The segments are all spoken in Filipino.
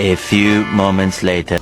A few moments later.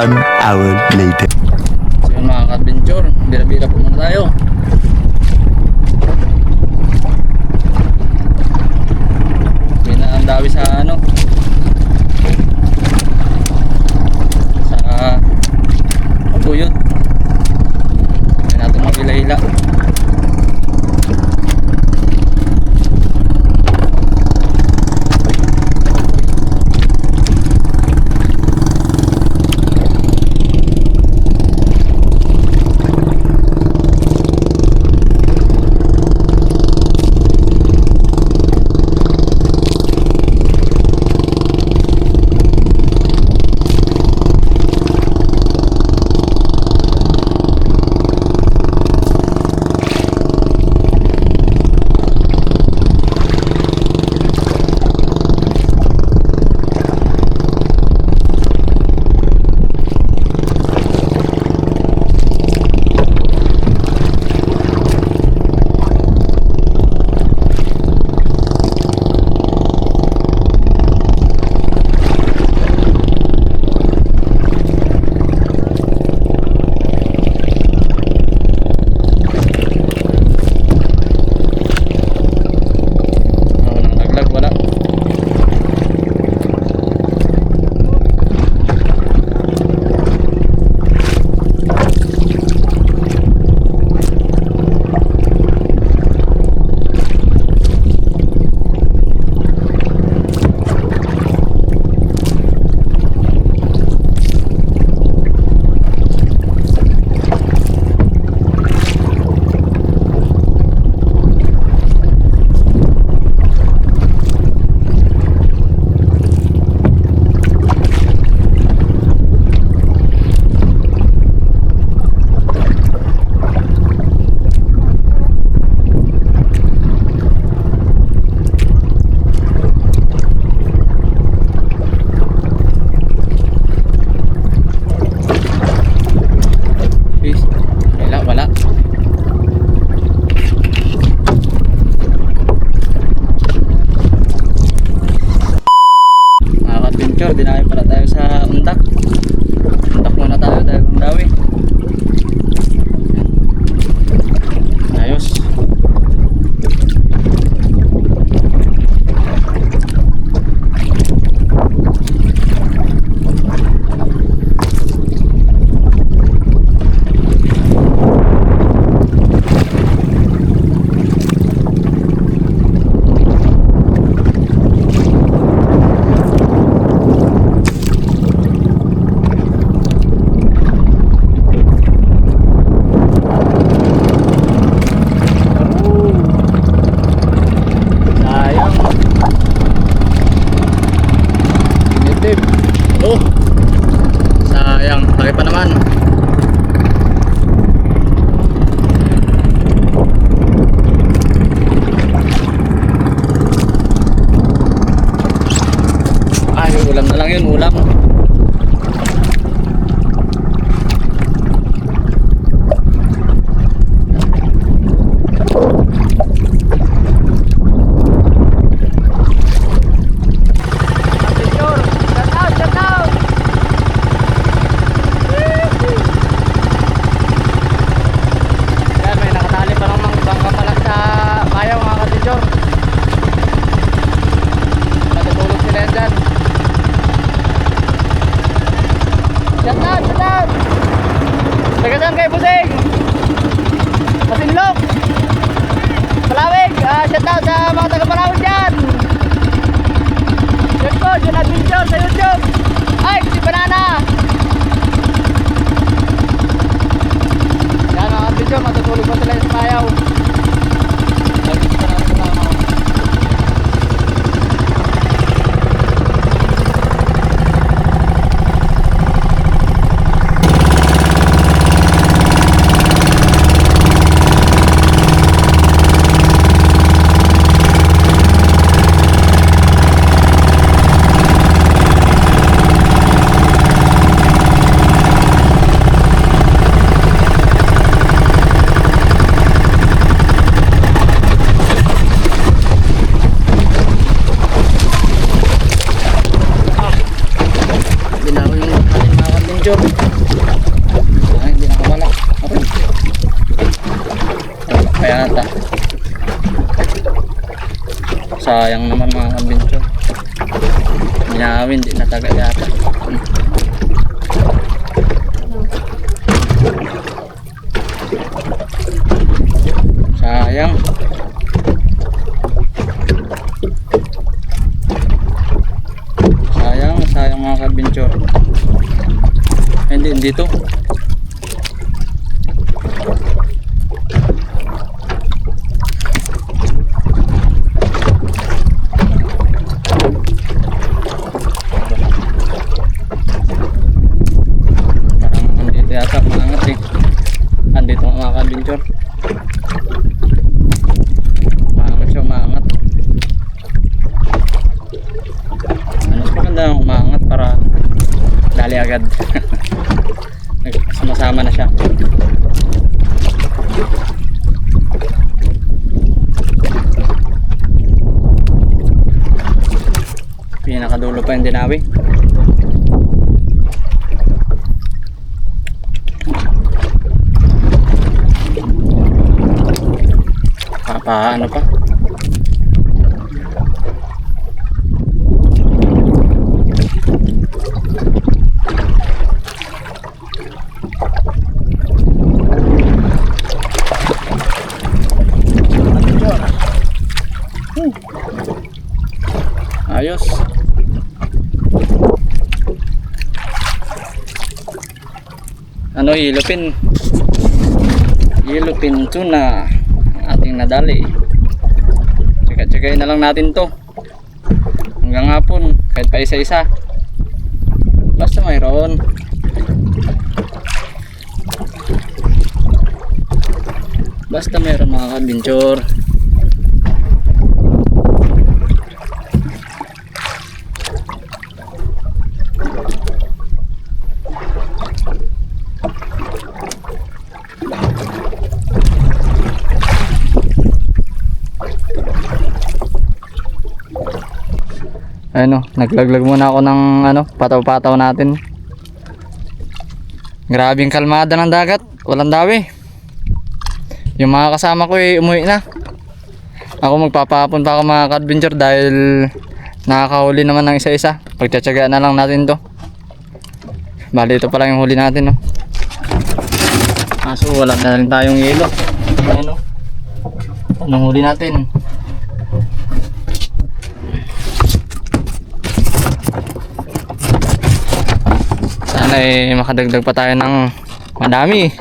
1 hour later. So yun mga ka-adventure, bira-bira po muna tayo. Hindi na ang dawi sa ano, sa buyod. Hindi natin mag-ila-ila. Dinayo pala tayo sa undak. Undak muna tayo dahil ang dawi. Ayos. Laki pa naman. Ay, ulam na lang yun, ulam. Tagasan kay Busing Masinlok Palawig, shout out sa mga taga Palawig dyan. Yun po, yun adventure sa YouTube. Ay, si Banana. Yan mga adventure, matutulog pa sila sa payaw. sayang naman mga kabincho. Binawin, di nataga yata. Sayang. Sayang mga kabincho. Hindi dito. Yata maangat eh. Andito mga kabinchor. Maangat siya, maangat. Mas maganda ang umaangat para dali agad. Sumasama na siya. Pinakadulo pa yung dinawi. Ano pa? Ayos. Ano, yellowfin tuna ating nadali. Tsaga-tsagain na lang natin to hanggang hapon, kahit pa isa-isa, basta mayroon. Basta mayroon mga kabinchor. Ano, naglaglag muna ako ng pataw-pataw natin. Grabing kalmada ng dagat, walang dawi. Yung mga kasama ko umuwi na. Ako magpapahapon pa ako mga ka-adventure dahil nakakahuli naman ng isa-isa. Pagtsatsagaan na lang natin to. Bali ito pa lang yung huli natin, no. Kaso wala na rin tayong yelo. Anong huli natin? Sana makadagdag pa tayo ng madami.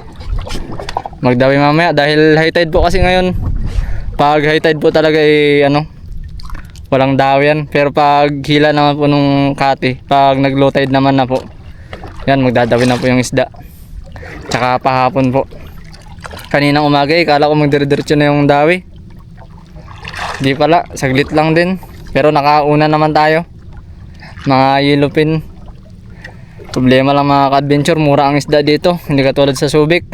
Magdawi mamaya dahil high tide po kasi ngayon. Pag high tide po talaga walang dawi yan. Pero pag hila naman po nung kati, pag nag low tide naman na po, yan, magdadawi na po yung isda. Tsaka pahapon po. Kaninang umaga kala ko magdire-diretso na yung dawi. Di pala, saglit lang din. Pero nakauna naman tayo. Mga yellowfin. Problema lang mga ka-adventure, mura ang isda dito, hindi katulad sa Subic.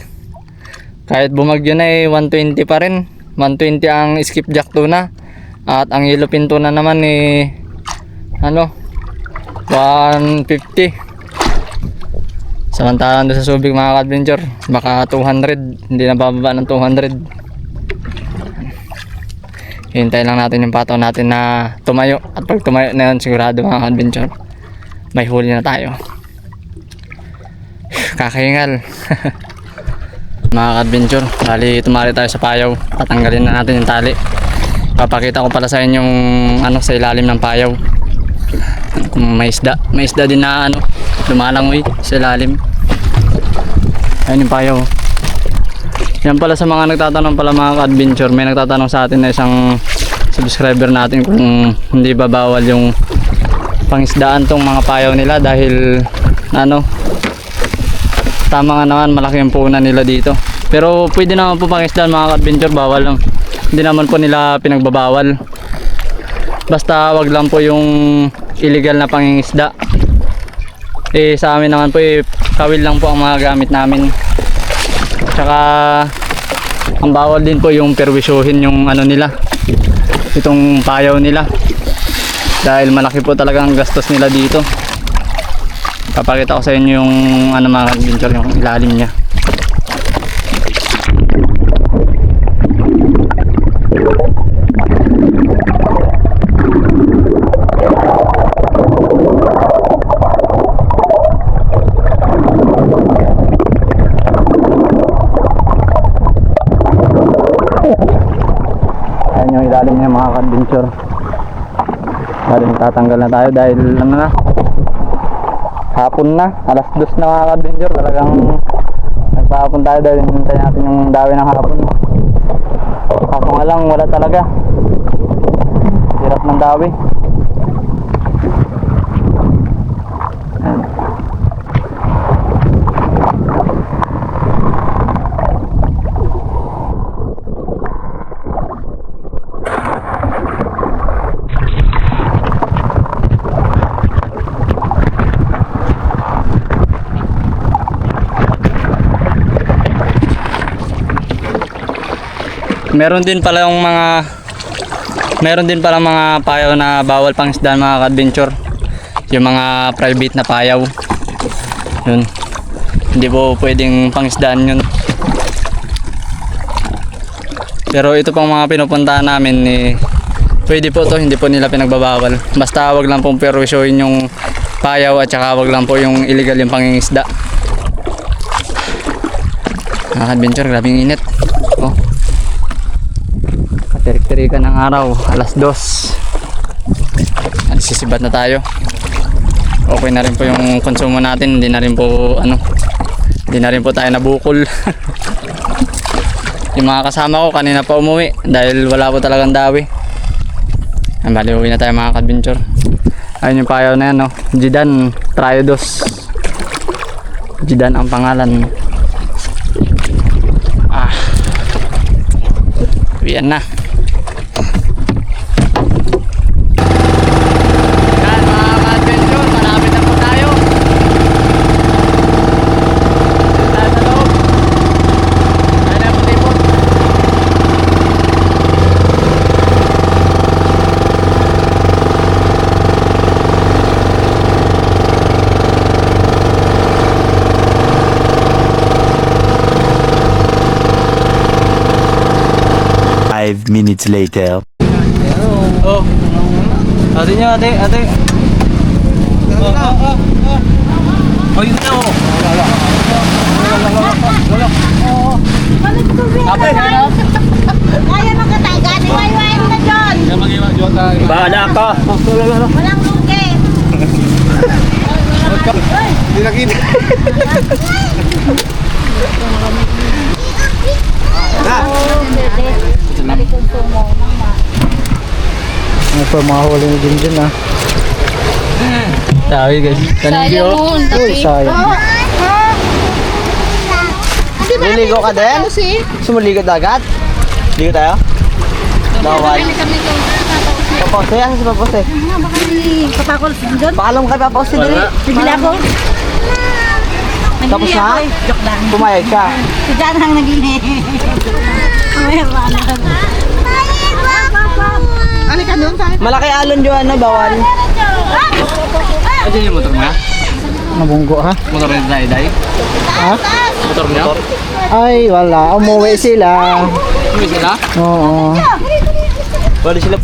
Kahit bumagyo na 120 pa rin. 120 ang skipjack tuna. At ang yellowfin tuna naman 150. Samantalang doon sa Subic mga ka-adventure, baka 200, hindi na bababa ng 200. Hintayin lang natin yung pataw natin na tumayo. At pag tumayo na yun, sigurado mga ka-adventure, may huli na tayo. Kakahingal. Mga ka-adventure, bali tumali tayo sa payaw. Tatanggalin na natin yung tali. Papakita ko pala sa inyo yung sa ilalim ng payaw. May isda din na lumalangoy sa ilalim. Ayun yung payaw. Yan pala sa mga nagtatanong pala mga ka-adventure, may nagtatanong sa atin na isang subscriber natin kung hindi ba bawal yung pangisdaan tong mga payaw nila dahil tama nga naman, malaki yung puhunan nila dito. Pero pwede naman po pangisdaan mga ka-adventure, bawal lang. Hindi naman po nila pinagbabawal. Basta wag lang po yung illegal na pangingisda. Sa amin naman po kawil lang po ang mga gamit namin. Tsaka ang bawal din po yung perwisyuhin yung nila, itong payaw nila, dahil malaki po talaga ang gastos nila dito. Papakita ko sa inyo yung mga adventure, yung ilalim niya. ka-adventure. Bali tatanggal na tayo dahil ano na, hapon na, alas 2 na mga ka-adventure. Talagang nagpahapon tayo dahil hinintay natin yung dawi ng hapon. Kaso nga lang wala talaga, hirap ng dawi. Meron din pala mga payaw na bawal pang isdaan mga ka-adventure. Yung mga private na payaw. Yun. Hindi po pwedeng pang isdaan yun. Pero ito pang mga pinupuntahan namin pwede po to, hindi po nila pinagbabawal. Basta wag lang pong perwisyohin yung payaw at saka wag lang po yung illegal yung pangingisda. Mga ka-adventure, grabing init. Oh. Tirik-tirikan ng araw, alas 2. Sisibat na tayo. Okay na rin po yung konsumo natin, hindi na rin po tayo nabukol. Yung mga kasama ko kanina pa umuwi dahil wala po talagang dawi. Bali uwi na tayo mga ka-adventure. Ayun yung payaw na yan, no? Jidan Triodos. Jidan ang pangalan. Uwian na. Minutes later. Oh. Ate niya, ate. Oh, yun na oh. Ate. Kaya magkatagan, iwain na dyan. Bahala ka. Walang lugi. Hindi nakita. Ano pa mga huli na din dyan Tawi guys. Sayang. Sayang. Liligo ka din? Sumuligo dagat? Ligo tayo? Bawal. Papause, asa si Papause? Kapakol dyan. Paalam ka Papause dili. Bibili ako. Tapos na? Joke lang. Pumayag ka. Si Jan ang naging. Ano ka doon tayo? Malaki alon dyan na bawal. Ayan yung motor nga? Nabunggo ha? Motor na day? Ha? Motor niya? Ay wala, umuwi sila. Umuwi sila? Oo. Wala sila.